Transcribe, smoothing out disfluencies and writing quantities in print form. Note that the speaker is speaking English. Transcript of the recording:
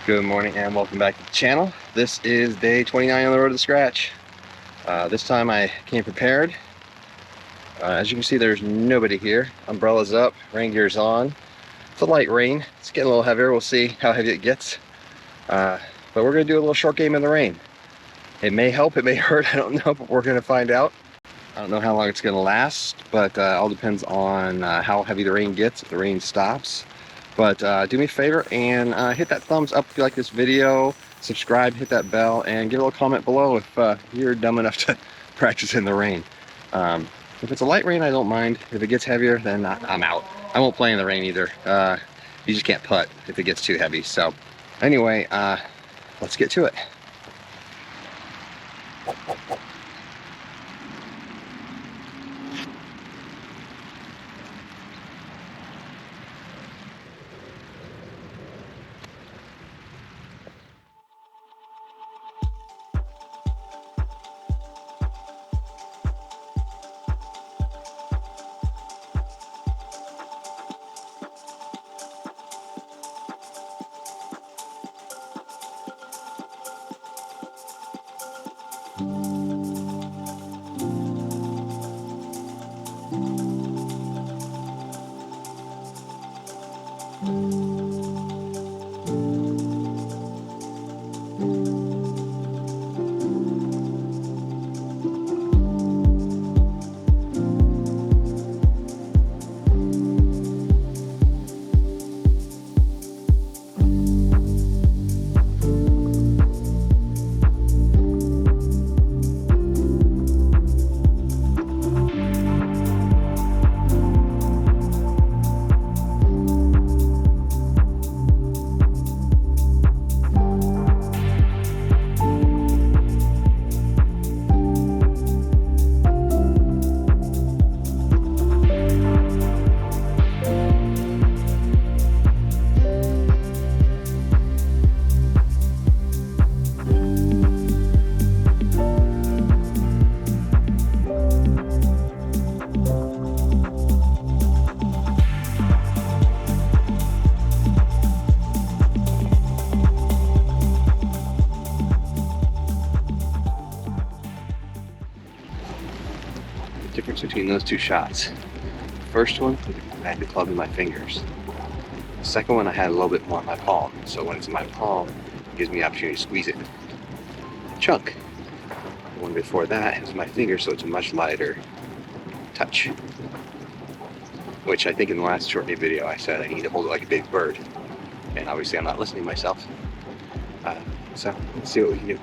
Good morning and welcome back to the channel. This is day 29 on the road to the scratch. This time I came prepared. As you can see, there's nobody here. Umbrellas up, rain gear's on. It's a light rain. It's getting a little heavier. We'll see how heavy it gets. But we're going to do a little short game in the rain. It may help, it may hurt, I don't know, but we're going to find out. I don't know how long it's going to last, but all depends on how heavy the rain gets, if the rain stops. But do me a favor and hit that thumbs up if you like this video, subscribe, hit that bell, and give a little comment below if you're dumb enough to practice in the rain. If it's a light rain, I don't mind. If it gets heavier, then I'm out. I won't play in the rain either. You just can't putt if it gets too heavy. So anyway, let's get to it. Difference between those two shots. First one, I had the club in my fingers. The second one, I had a little bit more in my palm. So when it's in my palm, it gives me the opportunity to squeeze it. Chunk. The one before that is my finger, so it's a much lighter touch. Which I think in the last short video I said I need to hold it like a big bird. And obviously I'm not listening to myself. So let's see what we can do.